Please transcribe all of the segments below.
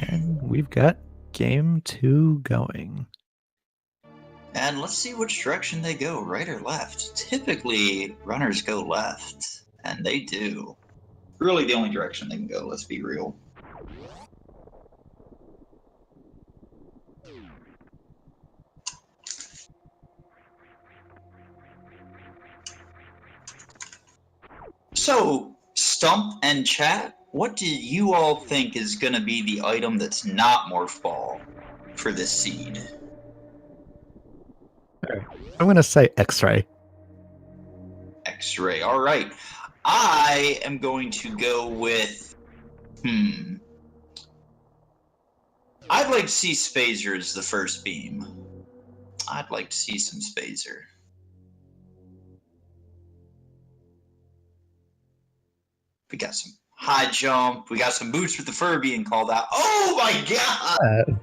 And we've got game 2 going. And let's see which direction they go, right or left. Typically, runners go left, and they do. Really the only direction they can go, let's be real. So, Stump and chat, what do you all think is going to be the item that's not Morph Ball for this seed? I'm going to say X-Ray. X-Ray, all right. I am going to go with, I'd like to see Spazer as the first beam. I'd like to see some Spazer. We got some high jump. We got some boots with the fur being called out. Oh my god!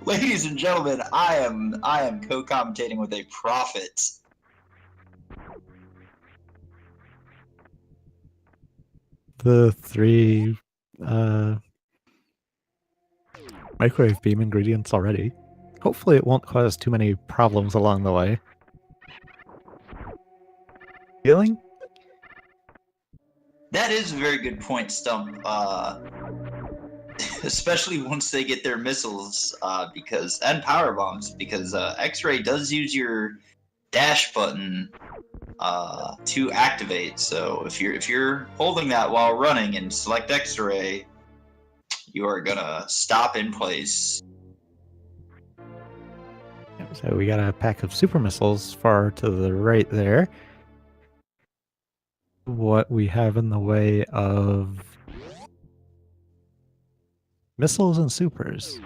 Ladies and gentlemen, I am co-commentating with a prophet. The 3 microwave beam ingredients already. Hopefully it won't cause too many problems along the way. Healing? That is a very good point, Stump. Especially once they get their missiles, and power bombs, because X-Ray does use your dash button to activate. So if you're holding that while running and select X-Ray, you are gonna stop in place. So we got a pack of super missiles far to the right there. What we have in the way of missiles and supers.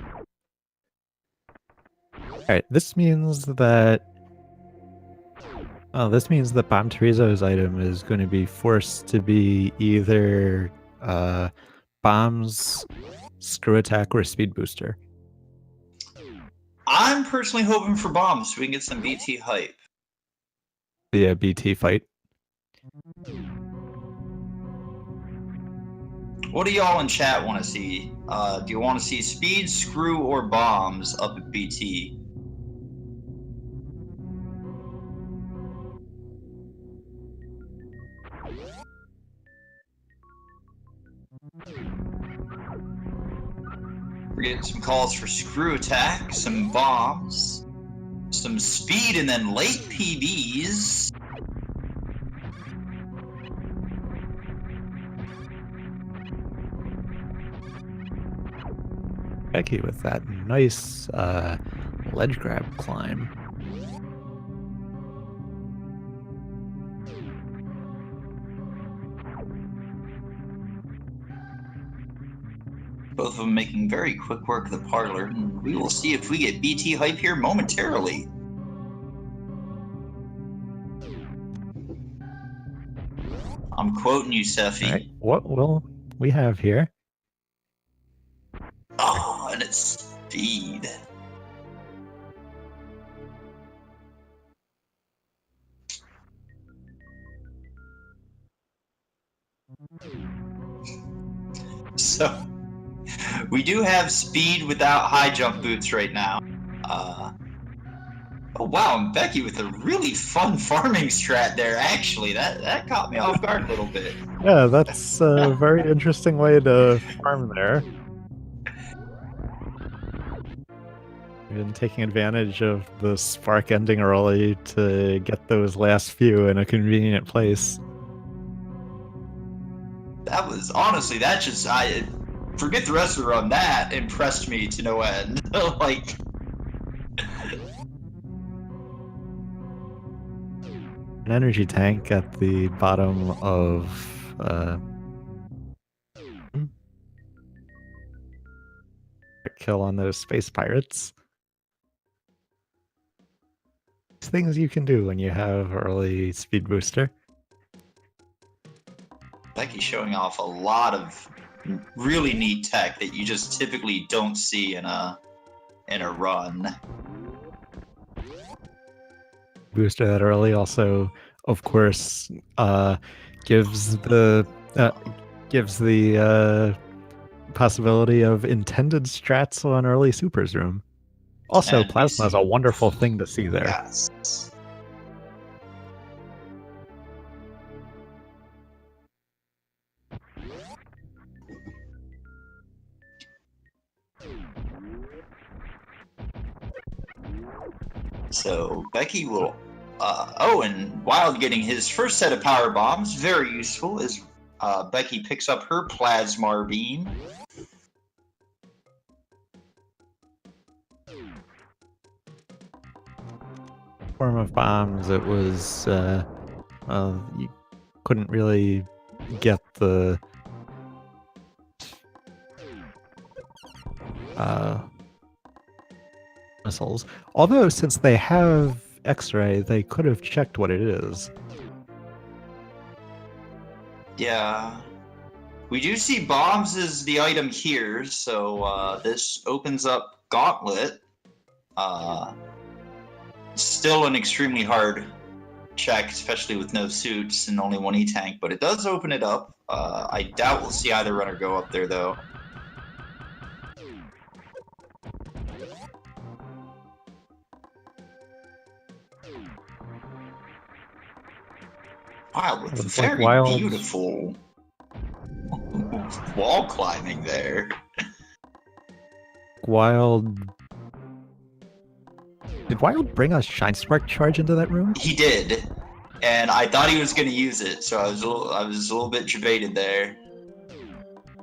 Alright, this means that Bomb Terizo's item is going to be forced to be either bombs, screw attack, or speed booster. I'm personally hoping for bombs so we can get some BT hype. Yeah, BT fight. What do y'all in chat want to see? Do you want to see speed, screw, or bombs up at BT? We're getting some calls for screw attack, some bombs, some speed, and then late PBs. Becky with that nice ledge grab climb. Both of them making very quick work of the parlor, and we will see if we get BT hype here momentarily. I'm quoting you, Seffi. All right, what will we have here? Oh, and it's speed. So, we do have speed without high jump boots right now. Oh wow, and Becky with a really fun farming strat there, actually. That caught me off guard a little bit. Yeah, that's a very interesting way to farm there. And taking advantage of the spark ending early to get those last few in a convenient place. That was, honestly, that just, I forget the rest of the run, that impressed me to no end. Like, an energy tank at the bottom of kill on those space pirates. Things you can do when you have early speed booster. Becky's showing off a lot of really neat tech that you just typically don't see in a run. Booster that early also, of course, gives the possibility of intended strats on early Supers room. Also, And we Plasma is a see- wonderful thing to see there. Yes. So Becky will. Oh, and Wild getting his first set of power bombs, very useful, as Becky picks up her plasma beam. Form of bombs, it was you couldn't really get the missiles. Although, since they have X-ray, they could have checked what it is. Yeah. We do see bombs as the item here, so this opens up Gauntlet. Still an extremely hard check, especially with no suits and only one E-tank, but it does open it up. I doubt we'll see either runner go up there, though. Wild with Looks like very Wild's- beautiful wall climbing there. Wild... Did Wild bring a Shine Spark charge into that room? He did, and I thought he was going to use it, so I was a little bit debated there.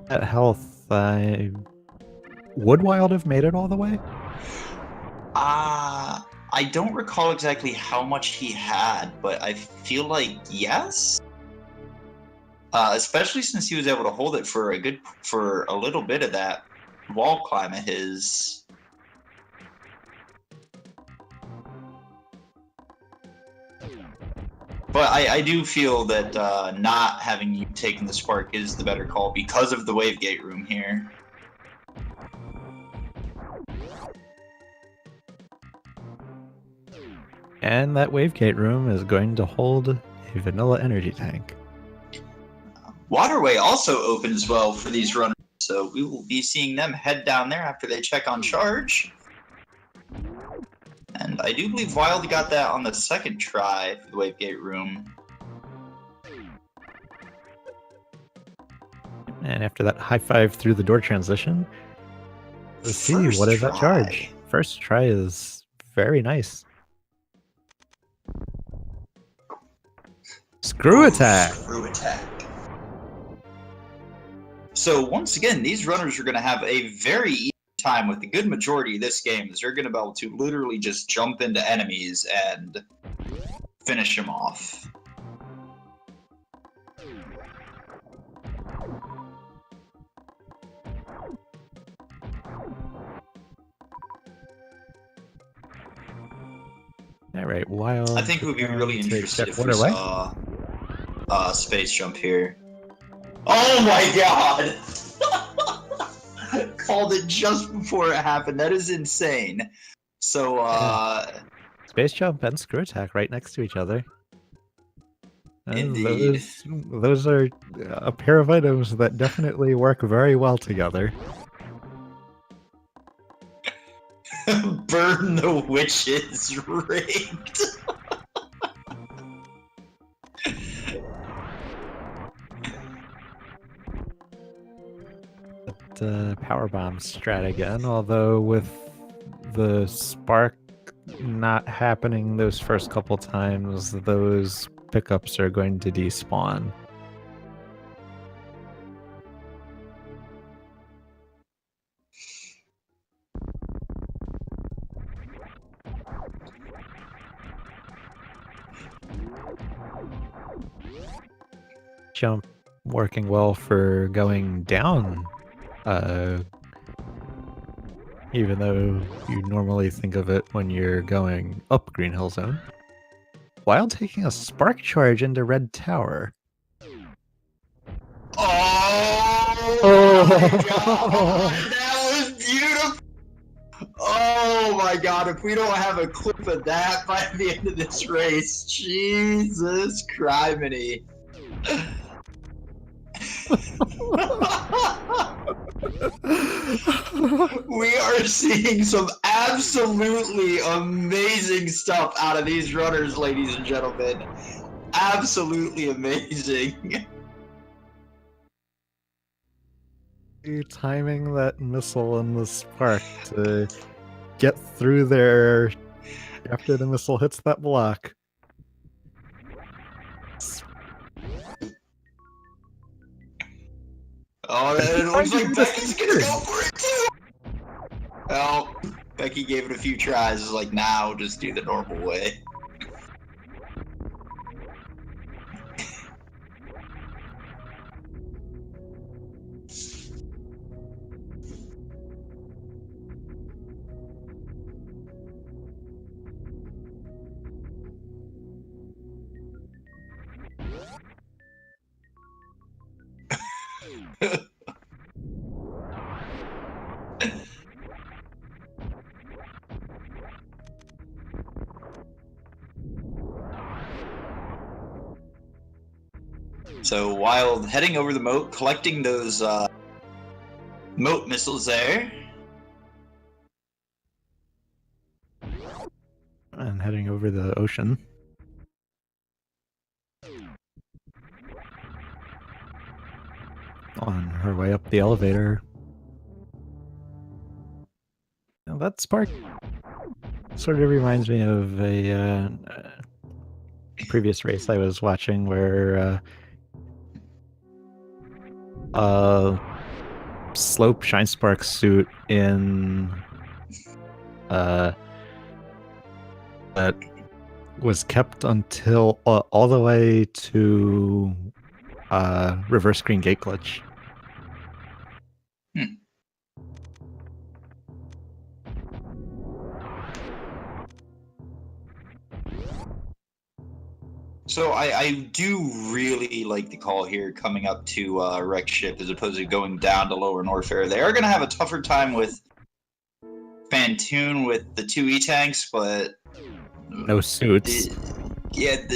At health, would Wild have made it all the way? I don't recall exactly how much he had, but I feel like yes. Especially since he was able to hold it for a little bit of that wall climb of his. But I do feel that not having you taken the spark is the better call because of the wave gate room here. And that wave gate room is going to hold a vanilla energy tank. Waterway also opens well for these runners, so we will be seeing them head down there after they check on charge. And I do believe Wild got that on the second try for the wave gate room. And after that high five through the door transition, let's see, First what is that try. charge? First try is very nice. Screw attack! Screw attack. So once again, these runners are going to have a very easy time with the good majority of this game, as they're going to be able to literally just jump into enemies and finish them off. Alright, Wild. I think it would be really to interesting check if we what away. saw space jump here. Oh my god! Called it just before it happened. That is insane. So, Space jump and screw attack right next to each other. Indeed. Those are a pair of items that definitely work very well together. burn the witches rigged. Powerbomb strat again, although with the spark not happening those first couple times, those pickups are going to despawn. Jump working well for going down, even though you normally think of it when you're going up Green Hill Zone. While taking a spark charge into Red Tower. Oh my god, that was beautiful! Oh my god, if we don't have a clip of that by the end of this race, Jesus criminy. We are seeing some absolutely amazing stuff out of these runners, ladies and gentlemen. Absolutely amazing. You're timing that missile and the spark to get through there after the missile hits that block. Oh, and it looks like Becky's gonna go for it too! Well, Becky gave it a few tries. It's like, now just do the normal way. So Wild heading over the moat, collecting those moat missiles there. And heading over the ocean. On her way up the elevator. Now that spark sort of reminds me of a previous race I was watching where Slope Shine Spark suit in that was kept until all the way to reverse screen gate glitch. So I do really like the call here coming up to Wreck Ship as opposed to going down to Lower Norfair. They are going to have a tougher time with Fantoon with the 2 E-Tanks, but... No suits.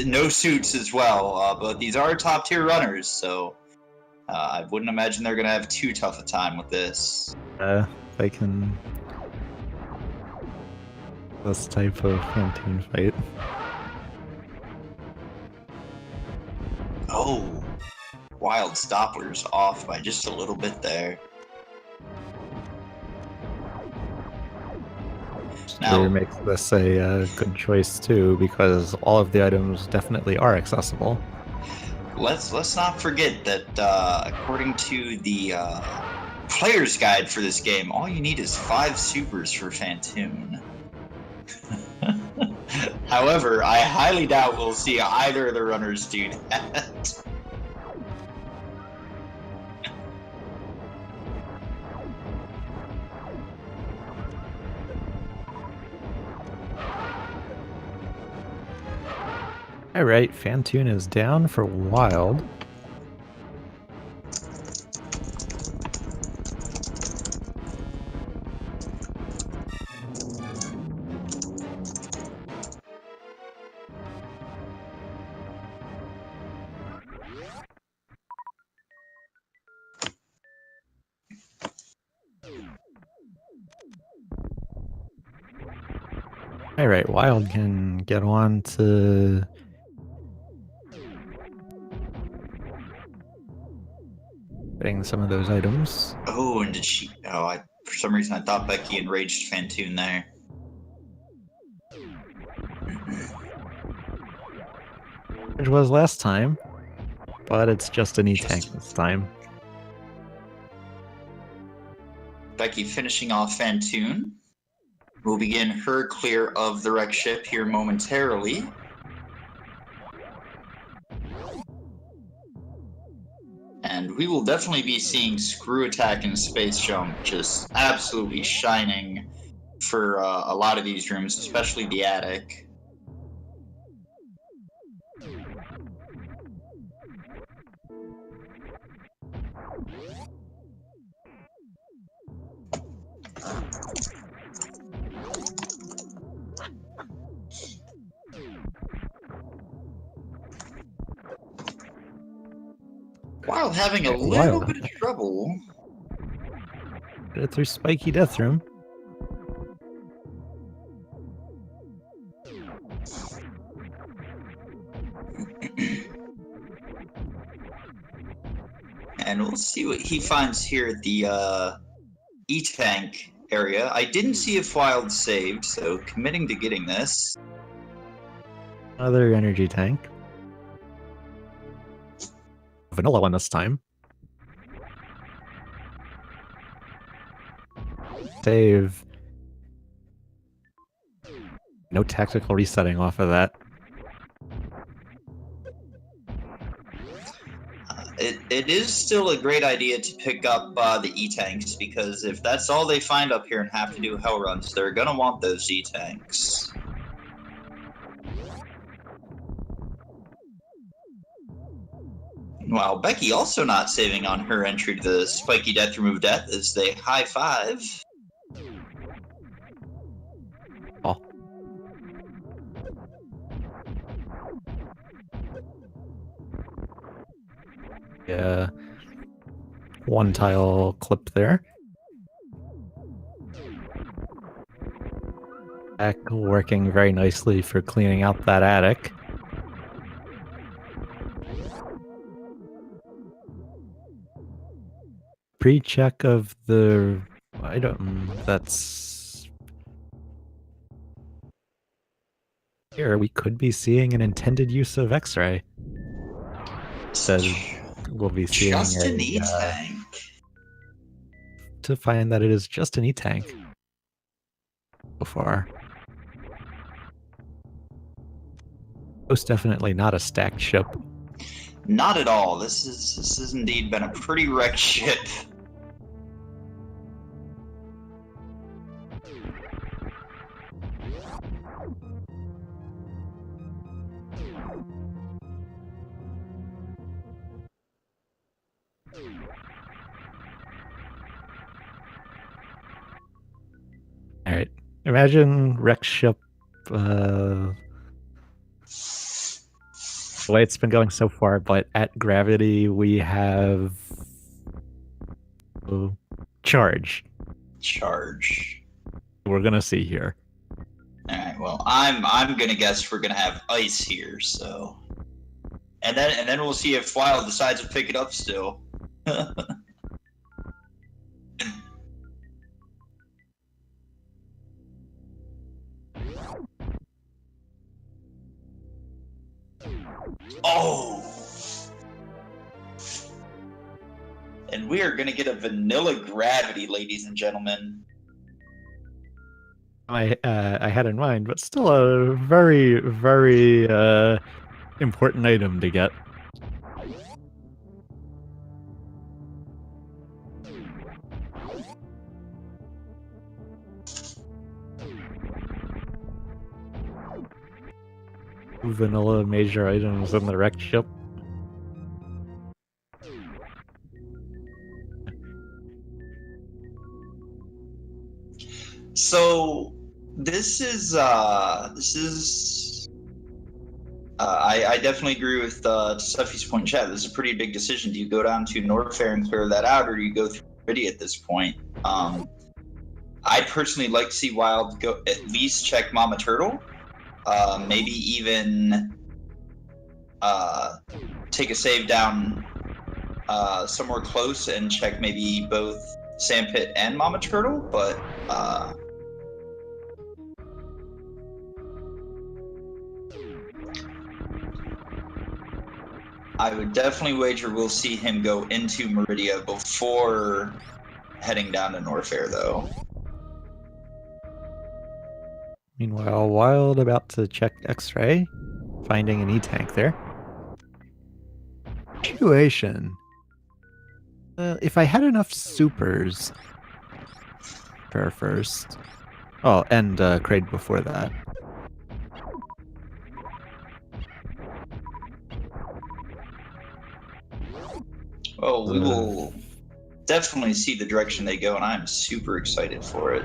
No suits as well, but these are top-tier runners, so I wouldn't imagine they're going to have too tough a time with this. They can... This type of Fantoon fight. Oh, Wild Stoppers off by just a little bit there. Now, makes this a good choice too, because all of the items definitely are accessible. Let's not forget that according to the player's guide for this game, all you need is 5 supers for Fantoon. However, I highly doubt we'll see either of the runners do that. Alright, Fantoon is down for Wild. Alright, Wild can get on to getting some of those items. Oh, and did she... Oh, for some reason I thought Becky enraged Fantoon there. Which was last time, but it's just an E-Tank this time. Becky finishing off Fantoon. We'll begin her clear of the Wreck Ship here momentarily. And we will definitely be seeing Screw Attack and Space Jump just absolutely shining for a lot of these rooms, especially the attic. While having a little bit of trouble Get it through Spiky Death Room. And we'll see what he finds here at the E-Tank area. I didn't see if Wild saved, so committing to getting this. Another energy tank. Vanilla one this time. Save. No tactical resetting off of that. It is still a great idea to pick up the E-Tanks, because if that's all they find up here and have to do hell runs, they're gonna want those E-Tanks. While Becky also not saving on her entry to the Spiky Death Remove Death as they high five. Oh. Yeah. One tile clip there. Back working very nicely for cleaning out that attic. Pre-check of the item that's here. We could be seeing an intended use of X-ray. Says we'll be seeing just an E-Tank. To find that it is just an E-Tank. So far. Most definitely not a stacked ship. Not at all. This has indeed been a pretty wrecked ship. Alright. Imagine wrecked ship the way it's been going so far, but at gravity we have charge. Charge. We're gonna see here. Alright, well, I'm gonna guess we're gonna have ice here, so. And then we'll see if Wild decides to pick it up still. Oh! And we are gonna get a vanilla gravity, ladies and gentlemen. I had in mind, but still a very, very important item to get. Vanilla major items in the wrecked ship. So I definitely agree with Steffi's point in chat. This is a pretty big decision. Do you go down to Norfair and clear that out, or do you go through City at this point? I'd personally like to see Wild go at least check Mama Turtle. Maybe even take a save down somewhere close and check maybe both Sandpit and Mama Turtle, but I would definitely wager we'll see him go into Meridia before heading down to Norfair, though. Meanwhile, Wild about to check X-ray, finding an E-Tank there. Situation. If I had enough supers first. Oh, and Kraid before that. Well, we will definitely see the direction they go, and I'm super excited for it.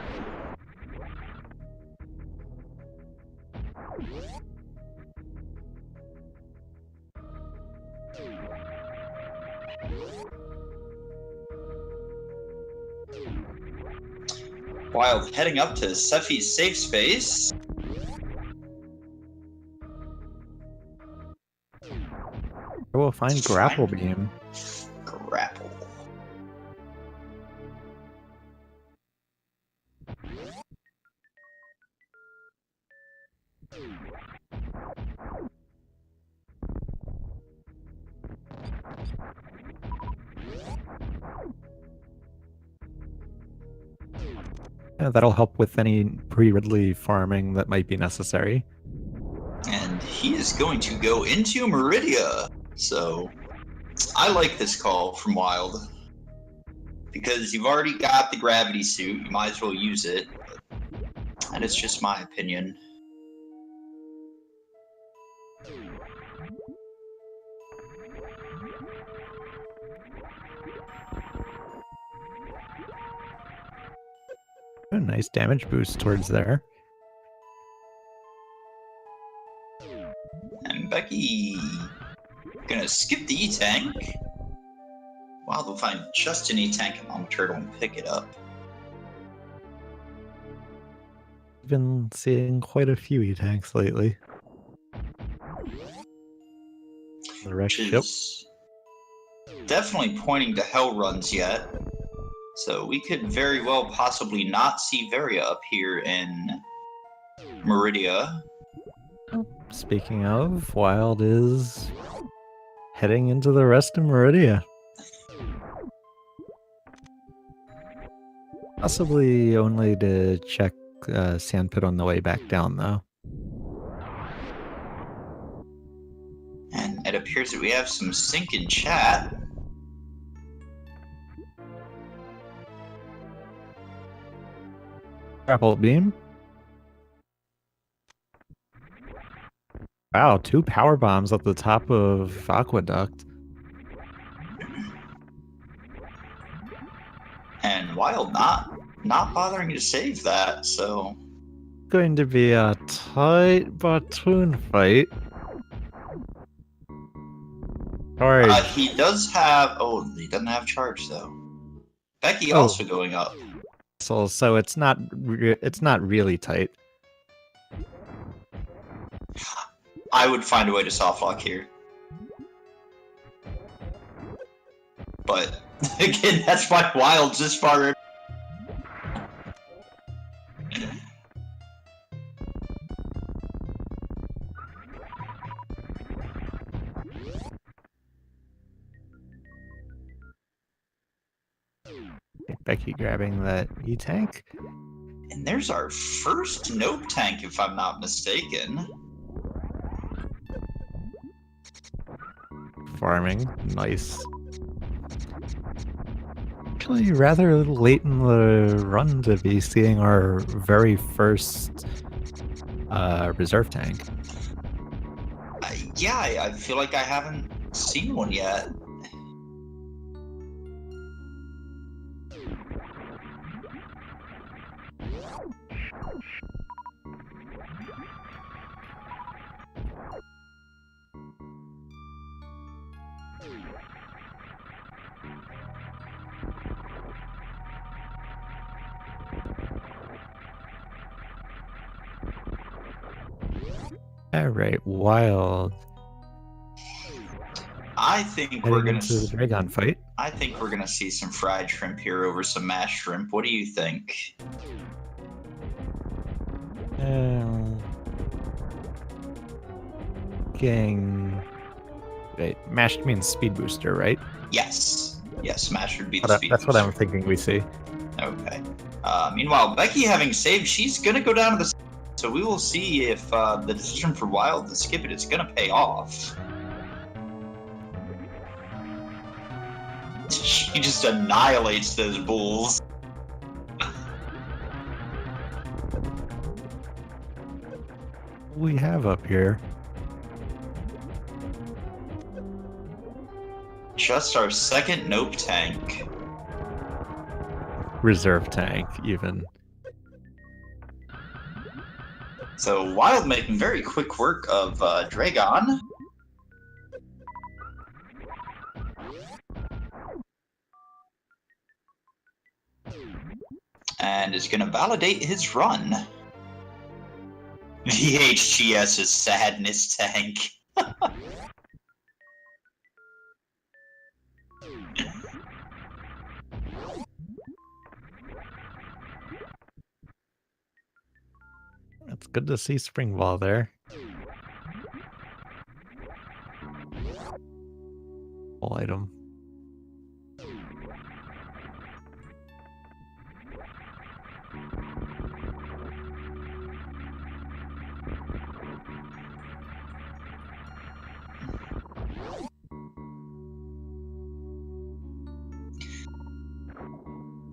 Wild heading up to Sephi's safe space. I will find Grapple Beam. Grapple. Yeah, that'll help with any pre-Ridley farming that might be necessary. And he is going to go into Meridia. So I like this call from Wild. Because you've already got the gravity suit, you might as well use it. And it's just my opinion. A nice damage boost towards there. And Becky gonna skip the E-Tank. Wild will find just an E-Tank on Turtle and pick it up. Been seeing quite a few E-Tanks lately. The wreck ship. Definitely pointing to hell runs yet. So we could very well possibly not see Varia up here in Meridia. Speaking of, Wild is heading into the rest of Meridia. Possibly only to check Sandpit on the way back down, though. And it appears that we have some sync in chat. Grapple Beam. Wow, 2 power bombs at the top of Aqueduct. And Wild not bothering to save that, so Going to be a tight Batoon fight. Alright. he does have. Oh, he doesn't have charge though. Becky also going up. So it's not really tight. I would find a way to soft lock here, but again, that's why Wild's this far. Becky grabbing that E-Tank. And there's our first Nope tank, if I'm not mistaken. Farming. Nice. Actually, rather late in the run to be seeing our very first reserve tank. Yeah, I feel like I haven't seen one yet. Alright, Wild. I think Heading we're gonna into the Dragon fight. I think we're gonna see some fried shrimp here over some mashed shrimp. What do you think? Getting... Wait, mashed means speed booster, right? Yes. Yes, mashed would be the speed That's booster. what I'm thinking we see. Okay. Meanwhile, Becky having saved, she's gonna go down to the. So we will see if the decision for Wild to skip it is gonna pay off. She just annihilates those bulls. We have up here. Just our second Nope tank. Reserve tank, even. So Wild making very quick work of Dragon. and is going to validate his run. The HGS is Sadness Tank. It's good to see Spring Ball there. Full item.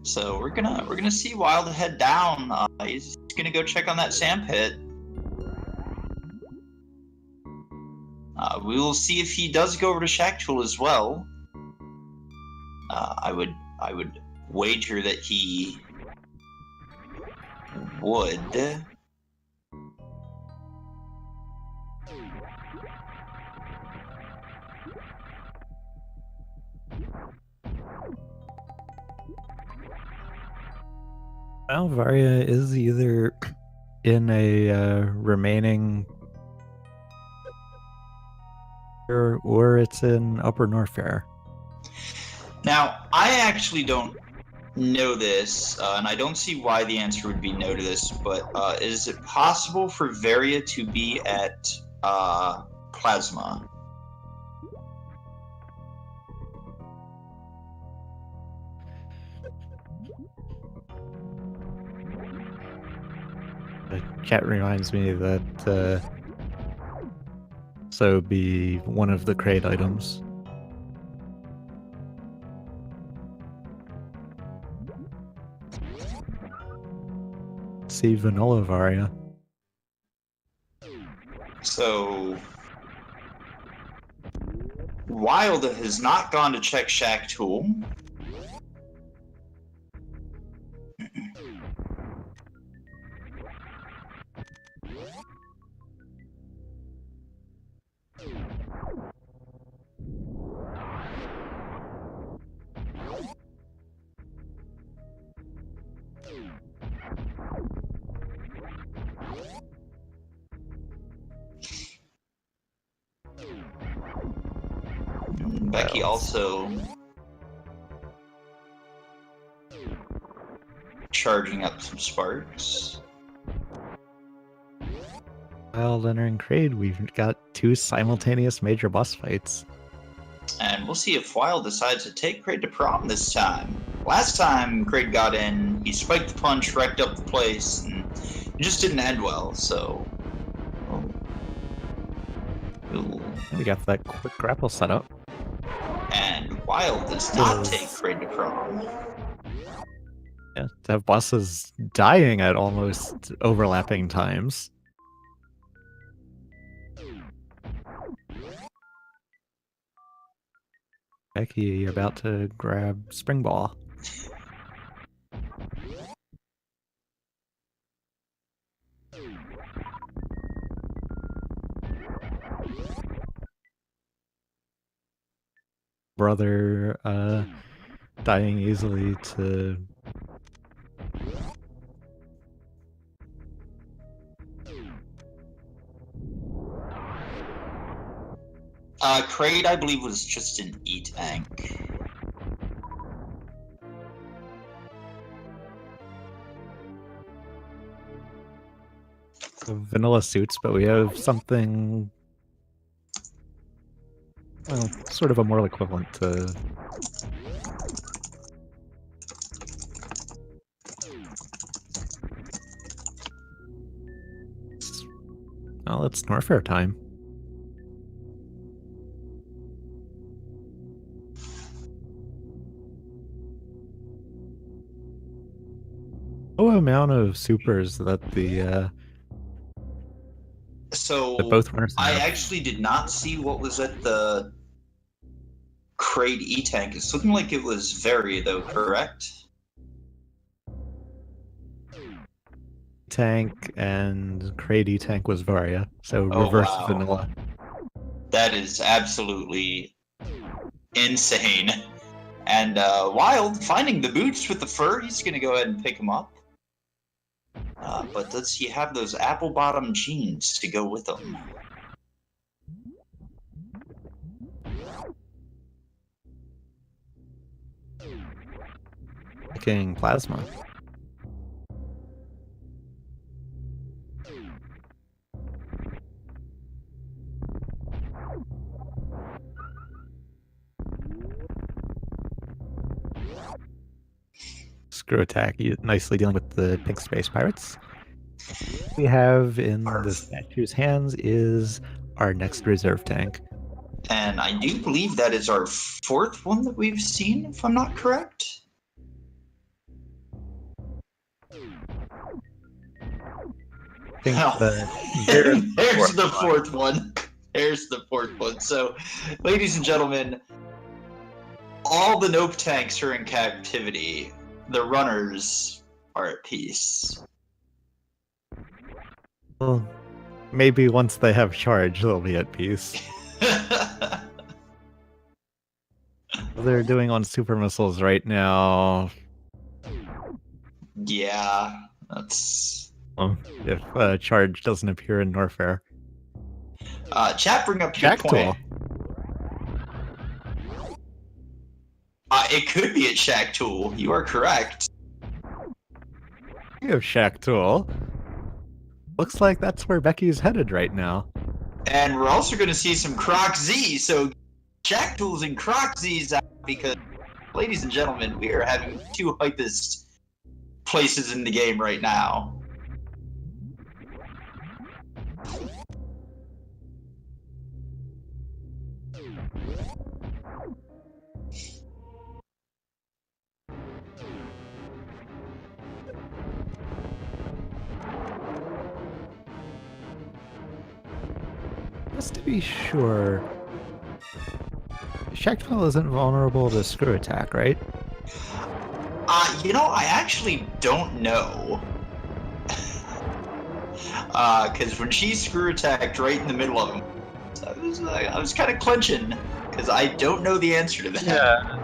So we're gonna see Wild head down. He's gonna go check on that sand pit. We will see if he does go over to Shack Tool as well. I would wager that he would. Well, Varia is either in a remaining or it's in Upper Norfair. Now, I actually don't know this, and I don't see why the answer would be no to this, but is it possible for Varia to be at Plasma? The chat reminds me that so be one of the crate items. See Vanilla Varia. So Wild has not gone to check Shack Tool. Becky also charging up some sparks. Wild entering Kraid, we've got 2 simultaneous major boss fights. And we'll see if Wild decides to take Kraid to prom this time. Last time Kraid got in, he spiked the punch, wrecked up the place, and it just didn't end well, so... We got that quick grapple set up. And Wild does not take Kraid to prom. Yeah, to have bosses dying at almost overlapping times. Becky about to grab Spring Ball. Brother dying easily to Kraid, I believe, was just an E-tank. vanilla suits, but we have something, well, sort of a moral equivalent to well, it's Norfair time. Low amount of supers that the So that both runners I have. actually did not see what was at the Kraid E-tank. It's looking like it was Varia, though, correct? Tank and Kraid tank was Varia, so Oh, reverse wow. vanilla. That is absolutely insane. And Wild, finding the boots with the fur, he's going to go ahead and pick them up. But does he have those apple-bottom jeans to go with them? Picking plasma. Screw attack, nicely dealing with the pink space pirates. We have in the statue's hands is our next reserve tank. And I do believe that is our fourth one that we've seen, if I'm not correct. There's the fourth one. There's the fourth one. So, ladies and gentlemen, all the Nope tanks are in captivity. The runners are at peace. Well, maybe once they have charge, they'll be at peace. They're doing on super missiles right now. Yeah, that's... if charge doesn't appear in Norfair. Chat, bring up your point. It could be at Shack Tool. You are correct. You have Shack Tool. Looks like that's where Becky's headed right now. And we're also going to see some Croc Z. So Shack Tool's and Croc Z's out because, ladies and gentlemen, we are having two hypest places in the game right now. Just to be sure, Shackfell isn't vulnerable to screw attack, right? You know, I actually don't know. Because when she screw attacked right in the middle of him, I was kind of clenching, because I don't know the answer to that. Yeah.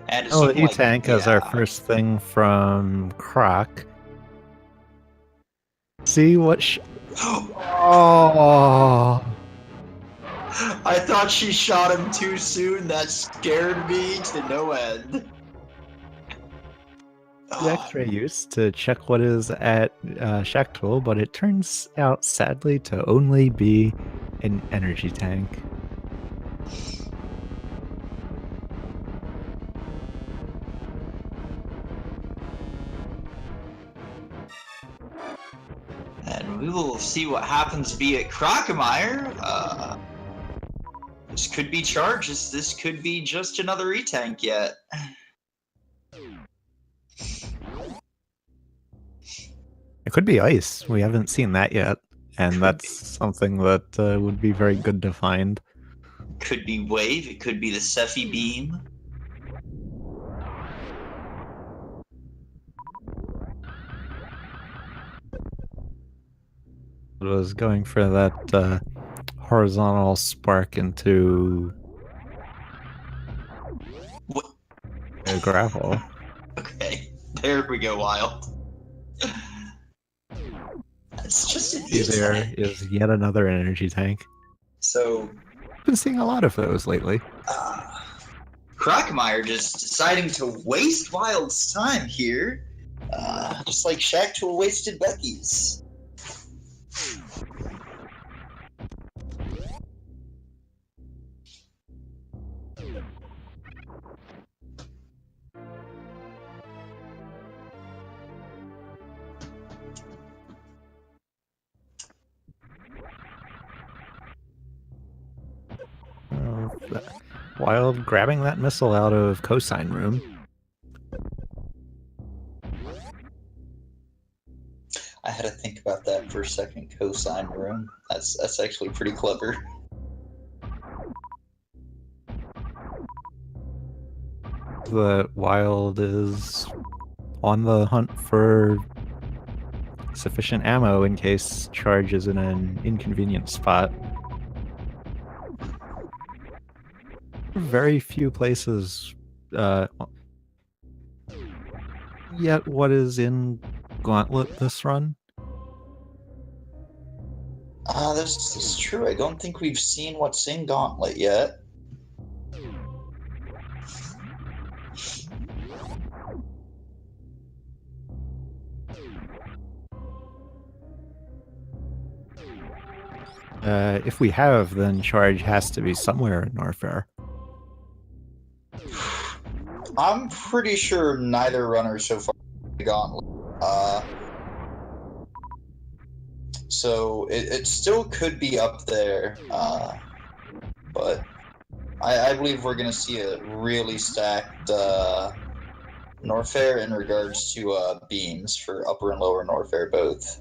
And the E-Tank as our first thing from Croc. See what Oh! I thought she shot him too soon. That scared me to no end. The X-ray used to check what is at Shack Tool, but it turns out, sadly, to only be an energy tank. And we will see what happens be at Crocomire. This could be charges. This could be just another E-Tank yet. It could be ice. We haven't seen that yet. And that's something that would be very good to find. Could be wave. It could be the Cephi beam. It was going for that horizontal spark into gravel. Okay, there we go, Wild. That's just an There is yet another energy tank. So, I've been seeing a lot of those lately. Crocomire just deciding to waste Wild's time here, just like Shack Tool wasted Becky's. Wild grabbing that missile out of cosine room. I had to think about that for a second. Cosine room. That's actually pretty clever. The Wild is on the hunt for sufficient ammo in case charge is in an inconvenient spot. very few places yet what is in Gauntlet this run. This is true. I don't think we've seen what's in Gauntlet yet. If we have, then Charge has to be somewhere in Norfair. I'm pretty sure neither runner so far Gauntlet. So it still could be up there, but I believe we're going to see a really stacked Norfair in regards to beams for upper and lower Norfair both.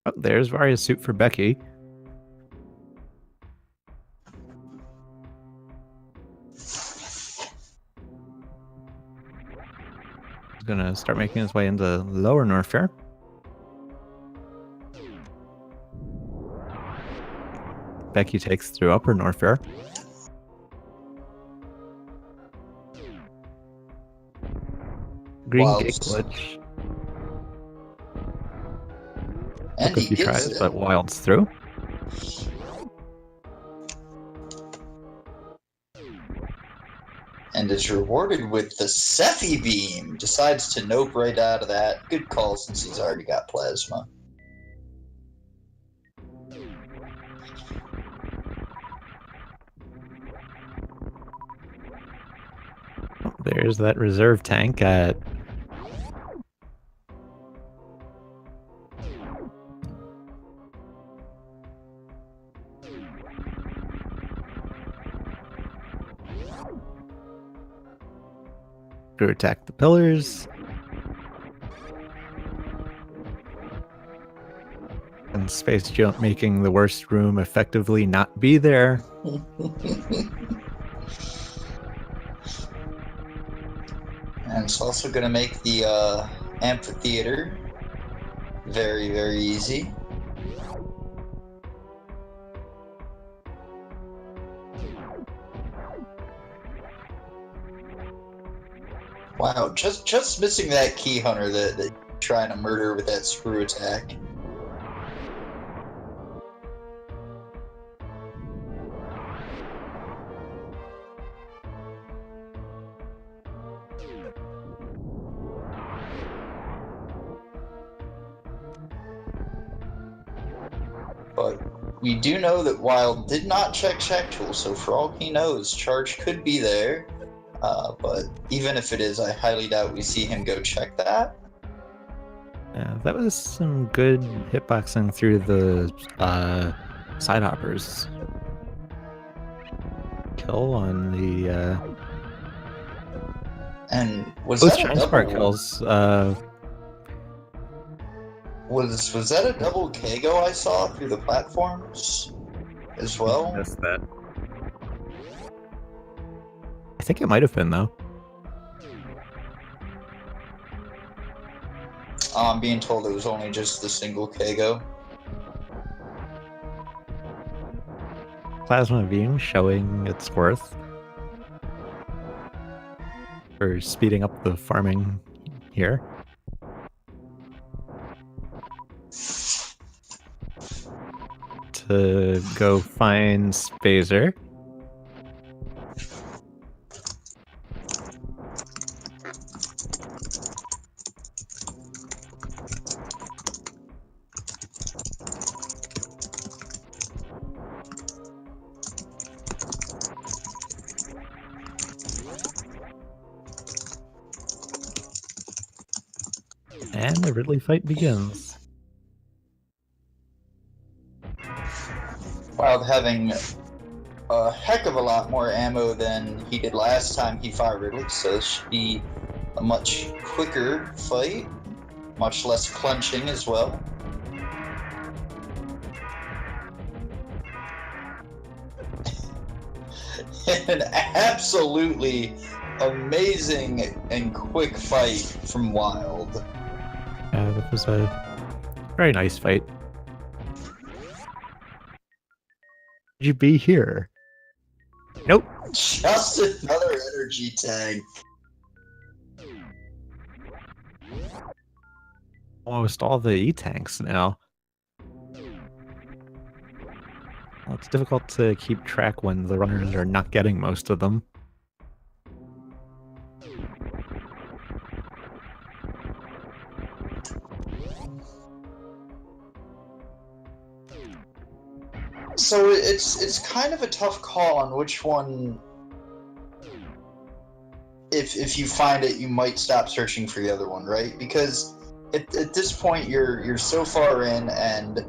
Oh, there's Varia's suit for Becky. He's gonna start making his way into lower Norfair. Becky takes through upper Norfair. Green gate glitch. And Took a few tries, but Wild's through. And is rewarded with the Sephi beam. Decides to nope right out of that. Good call since he's already got plasma. There's that reserve tank at to attack the pillars. And Space Jump making the worst room effectively not be there. And it's also going to make the amphitheater very, very easy. Wow, just missing that key hunter that you're trying to murder with that screw attack. But we do know that Wild did not check Shack Tool, so for all he knows, Charge could be there. But even if it is, I highly doubt we see him go check that. Yeah, that was some good hitboxing through the side hoppers. Kill on the and was both that Shine a Spark double? kills. Was that a double KO I saw through the platforms as well? Missed that. I think it might have been though. I'm being told it was only just the single KO. Plasma beam showing its worth for speeding up the farming here. To go find Spazer. And the Ridley fight begins. Wild having a heck of a lot more ammo than he did last time he fought Ridley, so this should be a much quicker fight, much less clenching as well. An absolutely amazing and quick fight from Wild. Yeah, that was a very nice fight. you be here? Nope. Just another energy tank. Almost all the E-tanks now. Well, it's difficult to keep track when the runners are not getting most of them. So it's kind of a tough call on which one. If you find it, you might stop searching for the other one, right? Because at this point, you're so far in, and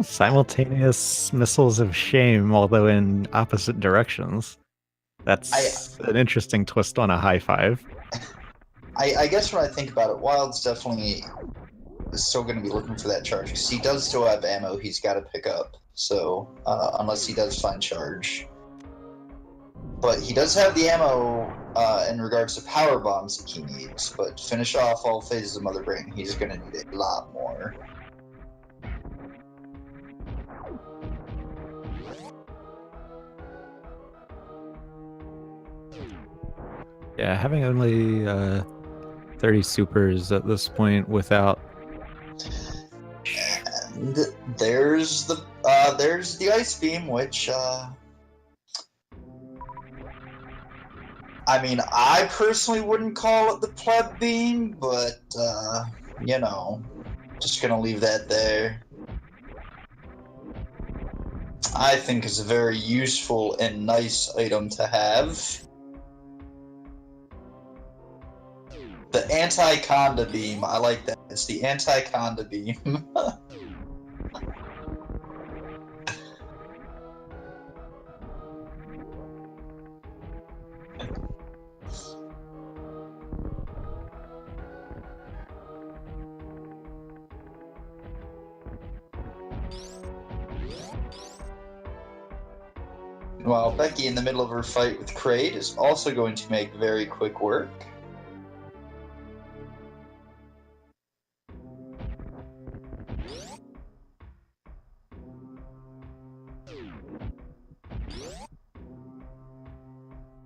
simultaneous missiles of shame, although in opposite directions. That's an interesting twist on a high five. I guess when I think about it, Wild's definitely still going to be looking for that charge because he does still have ammo he's got to pick up. So unless he does find charge, but he does have the ammo in regards to power bombs that he needs. But to finish off all phases of Mother Brain, he's going to need a lot more. Yeah, having only 30 supers at this point without. And there's the ice beam, which I mean, I personally wouldn't call it the pleb beam, but you know, just gonna leave that there. I think it's a very useful and nice item to have. The anti-conda beam, I like that. It's the anti-conda beam. While Becky, in the middle of her fight with Kraid, is also going to make very quick work.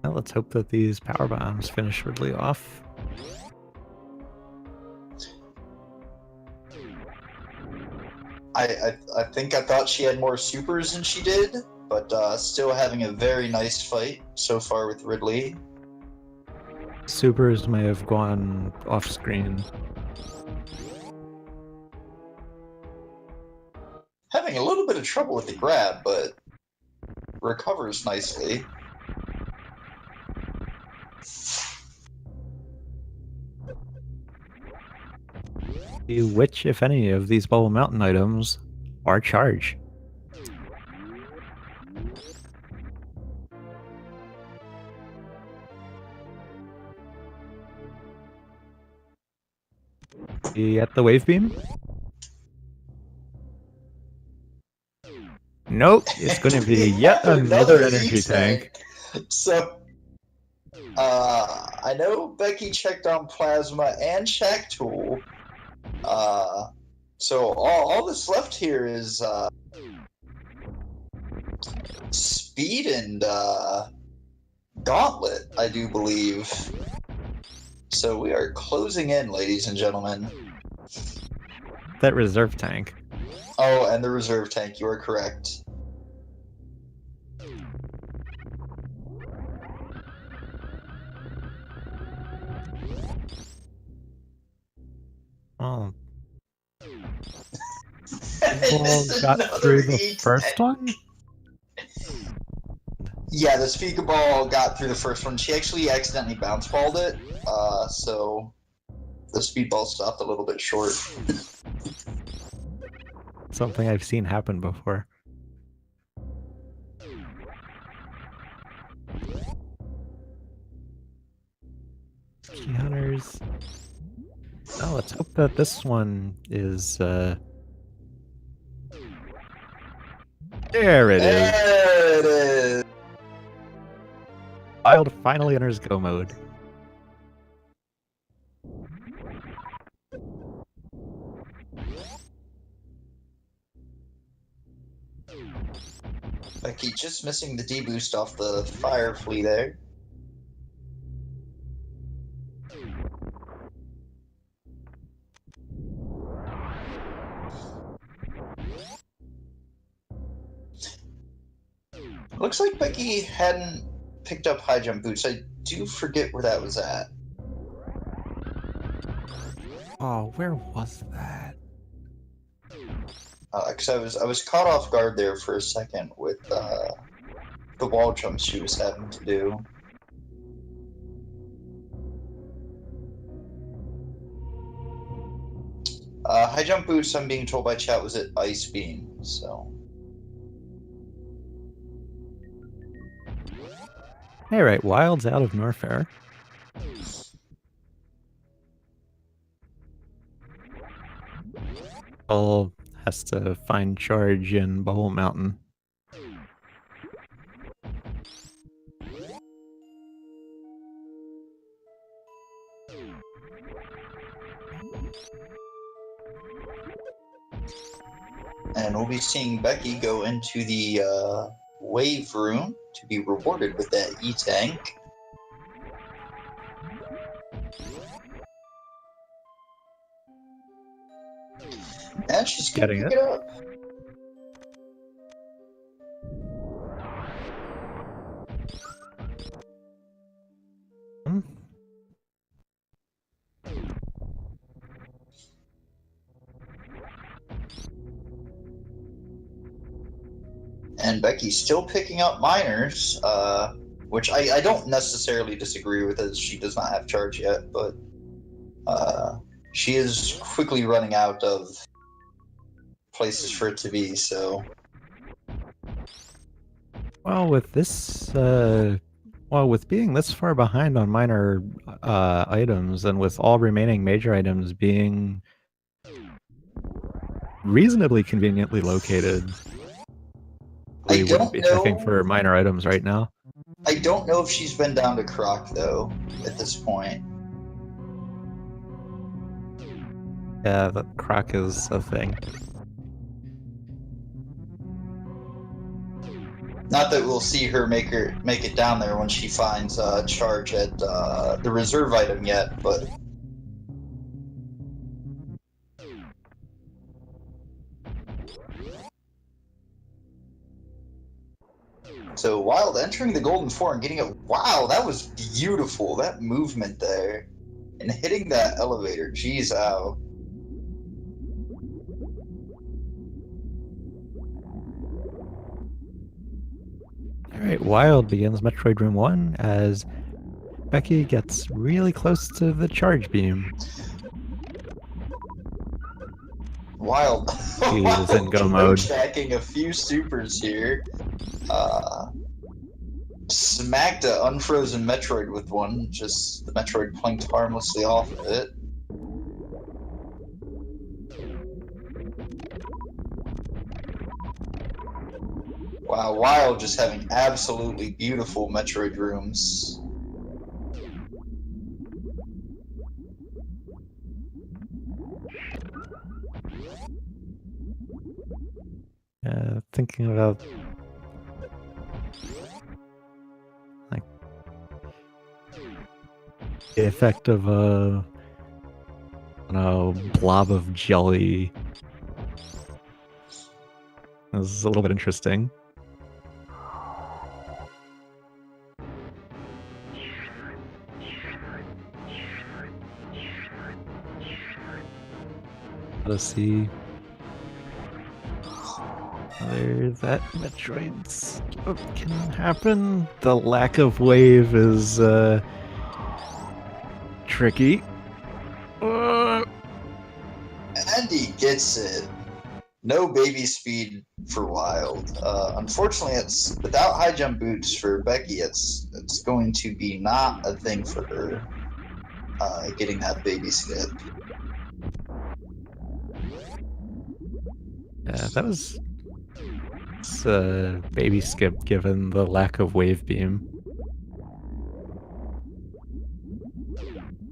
Well, let's hope that these power bombs finish Ridley off. I think I thought she had more supers than she did, but still having a very nice fight so far with Ridley. Supers may have gone off screen. Having a little bit of trouble with the grab, but recovers nicely. Which, if any, of these Bubble Mountain items are charge? At the wave beam? Nope, it's going to be yet another energy tank. So, I know Becky checked on Plasma and Shack Tool. So all that's left here is Speed and Gauntlet, I do believe. So we are closing in, ladies and gentlemen. That reserve tank. Oh, and the reserve tank, you are correct. Oh. People got through the first one? Yeah, the Speaker Ball got through the first one. She actually accidentally bounce balled it, so the Speedball stopped a little bit short. Something I've seen happen before. Key Hunters. Oh, let's hope that this one is, There it is! There it is! Wild finally enters go mode. Becky just missing the D-boost off the fire flea there. Looks like Becky hadn't picked up high jump boots. I do forget where that was at. Oh, where was that? Because I was caught off guard there for a second with the wall jumps she was having to do. High jump boots, I'm being told by chat, was at Ice Beam, so. Hey, right, Wild's out of Norfair. All has to find charge in Bubble Mountain. And we'll be seeing Becky go into the wave room to be rewarded with that E-Tank. And she's Getting pick it. it up. And Becky's still picking up miners, which I don't necessarily disagree with, as she does not have charge yet, but she is quickly running out of places for it to be, so. Well, with this, with being this far behind on minor items, and with all remaining major items being reasonably conveniently located, we wouldn't be checking for minor items right now. I don't know if she's been down to Croc, though, at this point. Yeah, the Croc is a thing. Not that we'll see her make it down there when she finds charge at the reserve item yet, but. So Wild entering the Golden Four and getting it. Wow, that was beautiful. That movement there. And hitting that elevator. Jeez, ow. Alright, Wild begins Metroid Room 1 as Becky gets really close to the charge beam. Wild. She is in go mode. Stacking a few supers here. Smacked a unfrozen Metroid with one. Just the Metroid plinked harmlessly off of it. Wow, Wild just having absolutely beautiful Metroid rooms. Thinking about like the effect of a blob of jelly is a little bit interesting. Let's see whether that Metroid's can happen. The lack of wave is tricky. And he gets it. No baby speed for Wild. Unfortunately, it's without high jump boots for Becky. It's going to be not a thing for her. Getting that baby skip. Yeah, that was a baby skip given the lack of wave beam.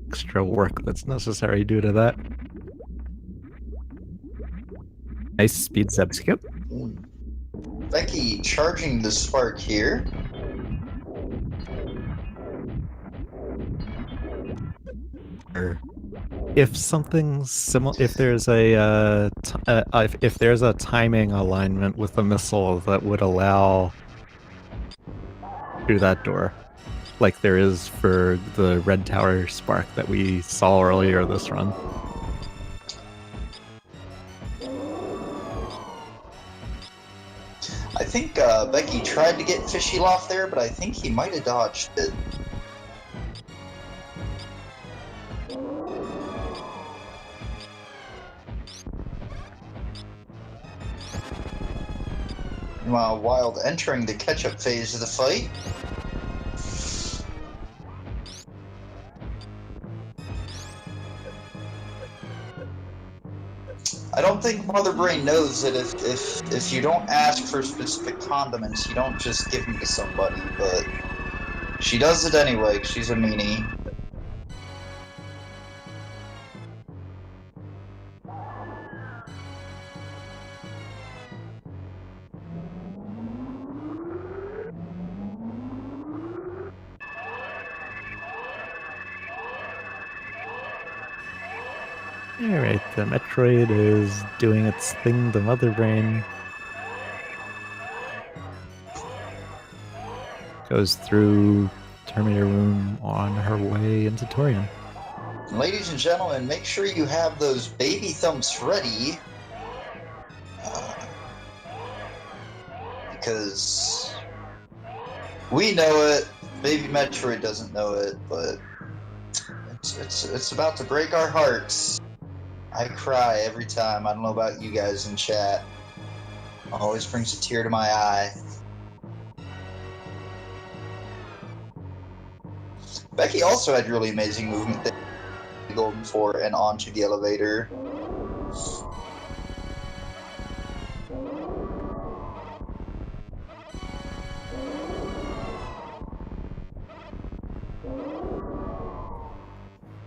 Extra work that's necessary due to that. Nice speed zeb skip. Becky charging the spark here. Or if something similar, if there's if there's a timing alignment with the missile that would allow through that door, like there is for the red tower spark that we saw earlier this run. I think Becky tried to get Fishy Loft there, but I think he might have dodged it. Meanwhile, Wild entering the catch-up phase of the fight. I don't think Mother Brain knows that if you don't ask for specific condiments, you don't just give them to somebody, but she does it anyway, 'cause she's a meanie. Alright, the Metroid is doing its thing, the Mother Brain goes through Terminator Room on her way into Torian. Ladies and gentlemen, make sure you have those baby thumps ready. Because we know it, Baby Metroid doesn't know it, but it's about to break our hearts. I cry every time. I don't know about you guys in chat. It always brings a tear to my eye. Becky also had really amazing movement there, golden for and onto the elevator.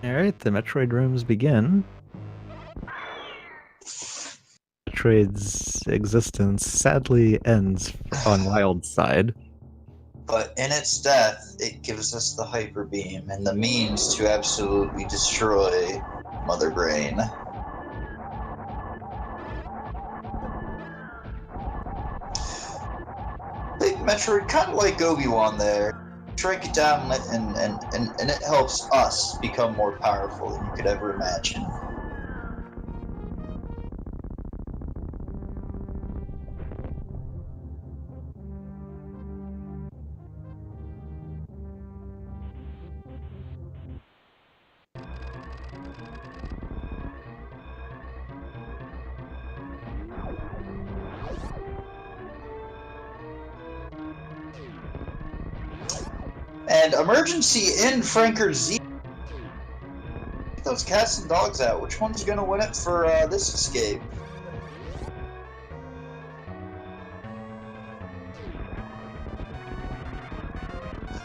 Alright, the Metroid rooms begin. Metroid's existence sadly ends on Wild's side. But in its death, it gives us the Hyper Beam and the means to absolutely destroy Mother Brain. Big Metroid, kind of like Obi-Wan there. Strike it down and it helps us become more powerful than you could ever imagine. And emergency in Franker Z. Get those cats and dogs out. Which one's gonna win it for this escape?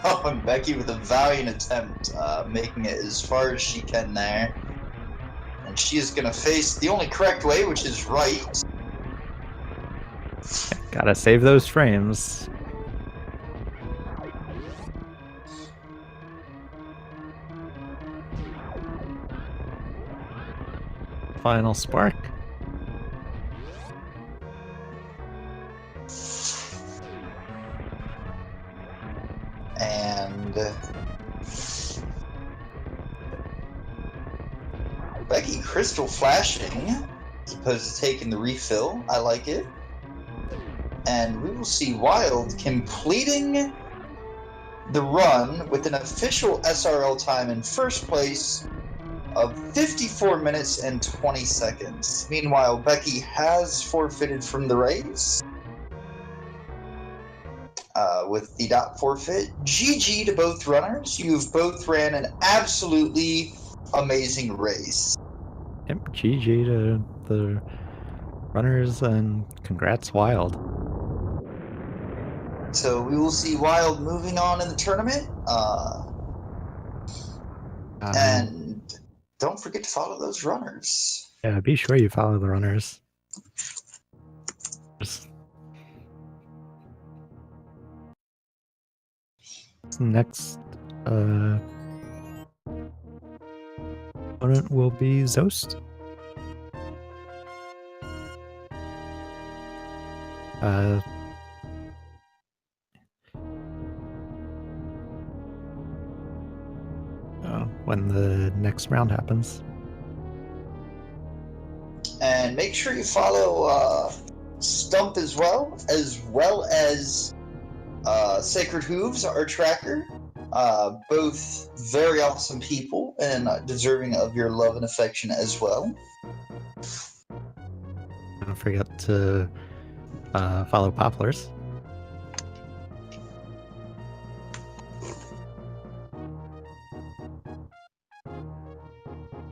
Oh, and Becky with a valiant attempt, making it as far as she can there. And she is gonna face the only correct way, which is right. Gotta save those frames. Final spark. And Becky crystal flashing as opposed to taking the refill. I like it. And we will see Wild completing the run with an official SRL time in first place of 54 minutes and 20 seconds. Meanwhile, Becky has forfeited from the race with the dot forfeit. GG to both runners. You've both ran an absolutely amazing race. Yep, GG to the runners and congrats Wild. So we will see Wild moving on in the tournament. And don't forget to follow those runners. Yeah, be sure you follow the runners. Next opponent will be Zost. When the next round happens. And make sure you follow Stump as well as Sacred Hooves, our tracker. Both very awesome people and deserving of your love and affection as well. Don't forget to follow Poplars.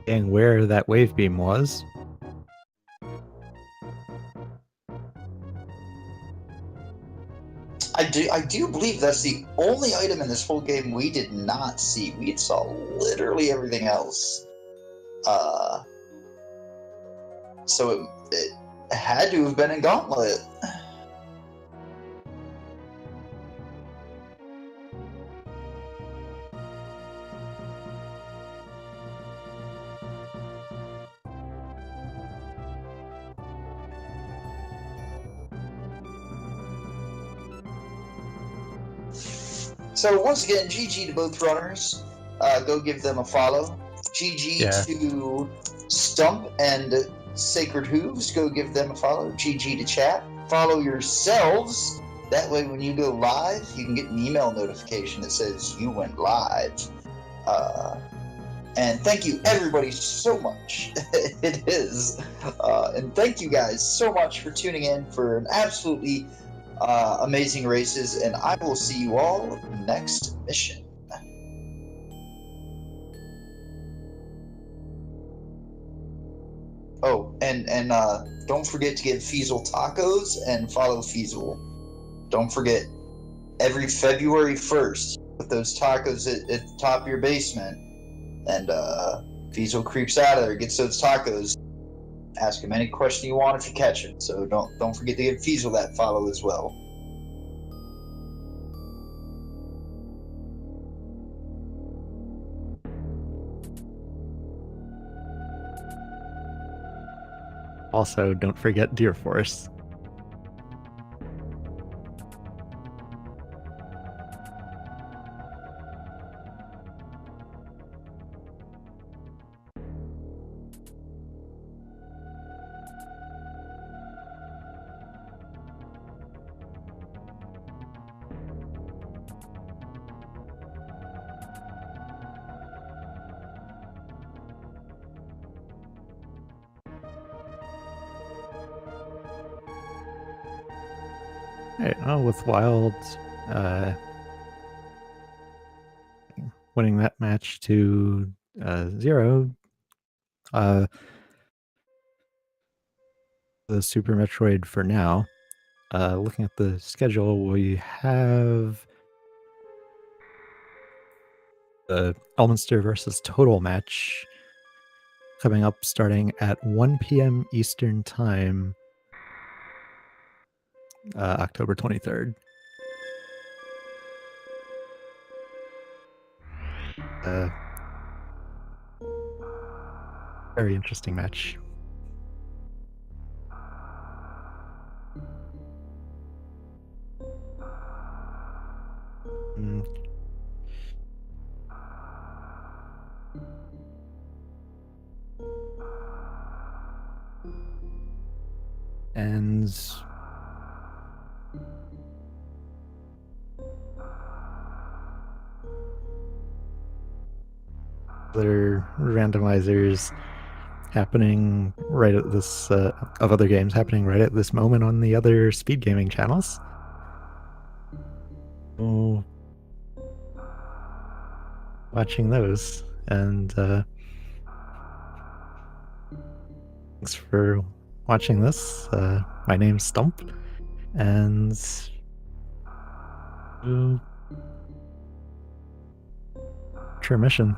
And where that wave beam was. I do believe that's the only item in this whole game we did not see. We saw literally everything else. So it had to have been in Gauntlet. So once again, GG to both runners. Go give them a follow. GG to Stump and Sacred Hooves. Go give them a follow. GG to chat. Follow yourselves. That way when you go live, you can get an email notification that says you went live. And thank you everybody so much. It is. And thank you guys so much for tuning in for an absolutely amazing races, and I will see you all next mission. Oh, and don't forget to give Feasel tacos and follow Feasel. Don't forget, every February 1st, put those tacos at the top of your basement, and Feasel creeps out of there, gets those tacos. Ask him any question you want if you catch him. So don't forget to give Feasel that follow as well. Also, don't forget Deer Force. Alright, with Wild winning that match to 0, the Super Metroid for now. Looking at the schedule, we have the Elminster versus Total match coming up starting at 1 p.m. Eastern Time, October 23rd. Very interesting match. And other randomizers happening right at this of other games happening right at this moment on the other speed gaming channels. So, watching those, and thanks for watching this. My name's Stump, and intermission.